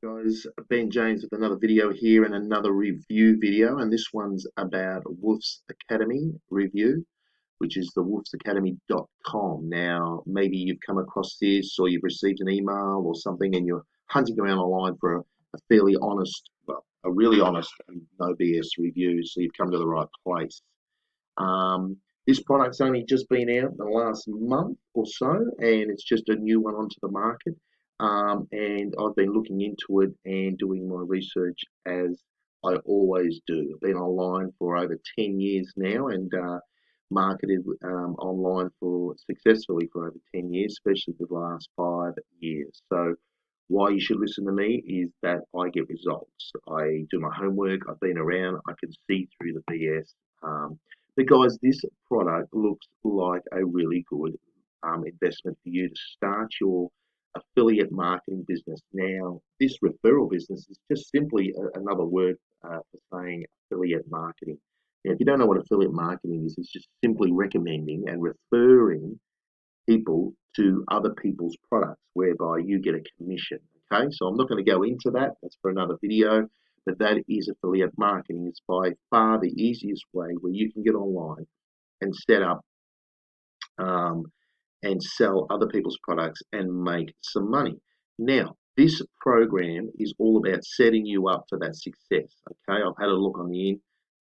Guys, Ben James with another video here and another review video, and this one's about Wolf's Academy review, which is the wolfsacademy.com. Now, maybe you've come across this or you've received an email or something and you're hunting around online for a fairly honest, well, a really honest and no BS review, so you've come to the right place. This product's only just been out in the last month or so, and it's just a new one onto the market. And I've been looking into it and doing my research as I always do. I've been online for over 10 years now and marketed online for successfully for over 10 years, especially the last 5 years. So why you should listen to me is that I get results. I do my homework. I've been around. I can see through the BS. But guys, this product looks like a really good investment for you to start your affiliate marketing business. Now, this referral business is just simply another word for saying affiliate marketing. Now, if you don't know what affiliate marketing is, it's just simply recommending and referring people to other people's products, whereby you get a commission. Okay, so I'm not going to go into that. That's for another video. But that is affiliate marketing. It's by far the easiest way where you can get online and set up and sell other people's products and make some money. Now, this program is all about setting you up for that success. Okay, I've had a look on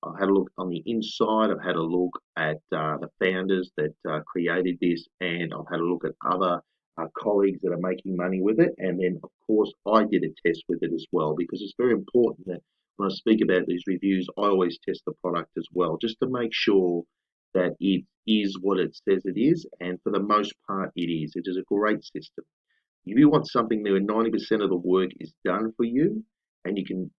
I've had a look on the inside. I've had a look at the founders that created this, and I've had a look at other colleagues that are making money with it. And then, of course, I did a test with it as well, because it's very important that when I speak about these reviews, I always test the product as well, just to make sure that it is what it says it is. And for the most part, it is. It is a great system. If you want something where 90% of the work is done for you, and you can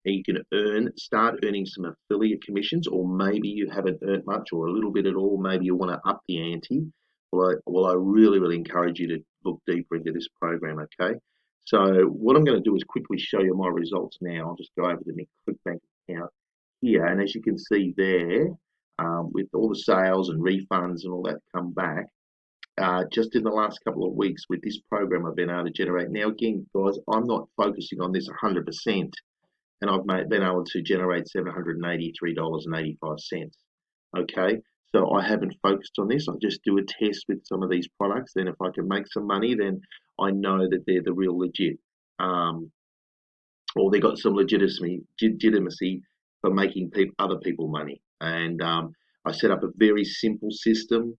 start earning some affiliate commissions, or maybe you haven't earned much or a little bit at all, maybe you want to up the ante. Well, I really encourage you to look deeper into this program. Okay, so what I'm going to do is quickly show you my results now. I'll just go over to my ClickBank account here, and as you can see there, with all the sales and refunds and all that come back, just in the last couple of weeks with this program, I've been able to generate. Now, again, guys, I'm not focusing on this 100%, and I've been able to generate $783.85. Okay, so I haven't focused on this. I just do a test with some of these products. Then, if I can make some money, then I know that they're the real legit, or they got some legitimacy for making other people money. And I set up a very simple system.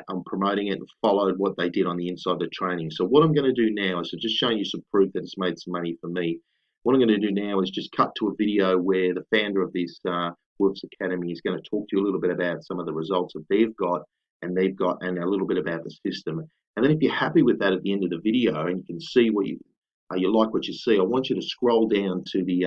I'm promoting it and followed what they did on the inside of the training. So what I'm going to do now is just showing you some proof that it's made some money for me. What I'm going to do now is just cut to a video where the founder of this Wolf's Academy is going to talk to you a little bit about some of the results that they've got, and a little bit about the system. And then if you're happy with that at the end of the video and you can see what you like what you see, I want you to scroll down to the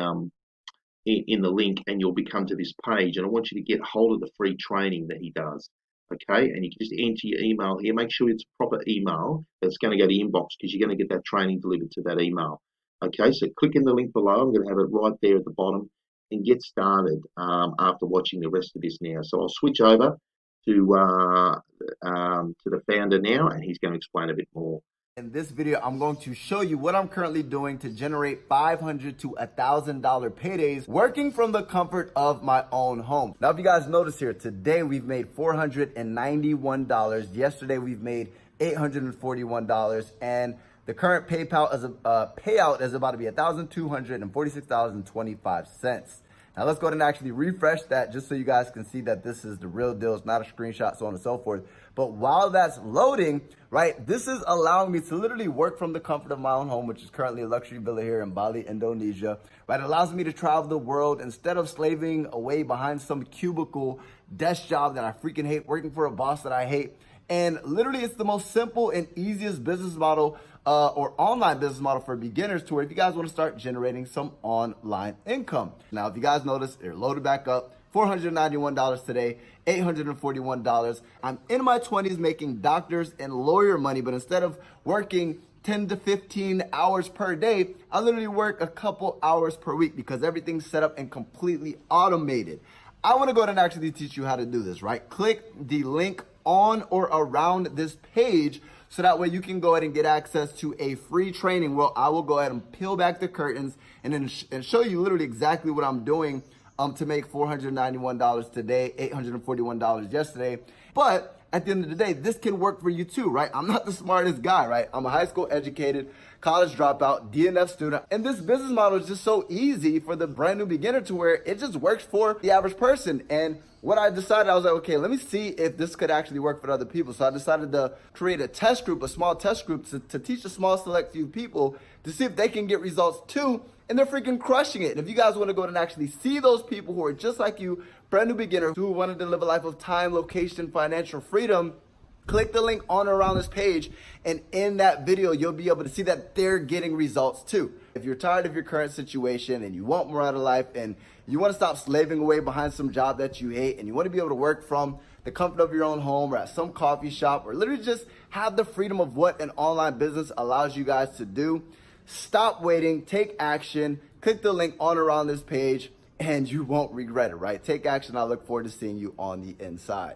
in the link, and you'll become to this page, and I want you to get hold of the free training that he does. Okay, and you can just enter your email here. Make sure it's a proper email that's going to go to inbox, because you're going to get that training delivered to that email. Okay, so click in the link below. I'm going to have it right there at the bottom, and get started after watching the rest of this now. So I'll switch over to the founder now, and he's going to explain a bit more. In this video, I'm going to show you what I'm currently doing to generate $500 to $1,000 paydays working from the comfort of my own home. Now, if you guys notice here, today we've made $491. Yesterday we've made $841, and the current payout is about to be $1,246.25. Now let's go ahead and actually refresh that just so you guys can see that this is the real deal. It's not a screenshot, so on and so forth. But while that's loading, right, this is allowing me to literally work from the comfort of my own home, which is currently a luxury villa here in Bali, Indonesia, right? It allows me to travel the world instead of slaving away behind some cubicle desk job that I freaking hate, working for a boss that I hate. And literally, it's the most simple and easiest business model or online business model for beginners, to where if you guys want to start generating some online income. Now, if you guys notice, it loaded back up. $491 today, $841. I'm in my 20s making doctors and lawyer money, but instead of working 10 to 15 hours per day, I literally work a couple hours per week, because everything's set up and completely automated. I want to go ahead and actually teach you how to do this, right? Click the link on or around this page so that way you can go ahead and get access to a free training where I will go ahead and peel back the curtains and then and show you literally exactly what I'm doing to make $491 today, $841 yesterday. But at the end of the day, this can work for you too, right? I'm not the smartest guy, right? I'm a high school educated, college dropout, DNF student. And this business model is just so easy for the brand new beginner to where it just works for the average person. And what I decided, I was like, okay, let me see if this could actually work for other people. So I decided to create a test group, a small test group to teach a small select few people to see if they can get results too. And they're freaking crushing it. And if you guys want to go and actually see those people who are just like you, brand new beginners who wanted to live a life of time, location, financial freedom, click the link on or around this page. And in that video, you'll be able to see that they're getting results too. If you're tired of your current situation and you want more out of life and you want to stop slaving away behind some job that you hate and you want to be able to work from the comfort of your own home or at some coffee shop or literally just have the freedom of what an online business allows you guys to do, stop waiting, take action, click the link on or around this page and you won't regret it, right? Take action. I look forward to seeing you on the inside.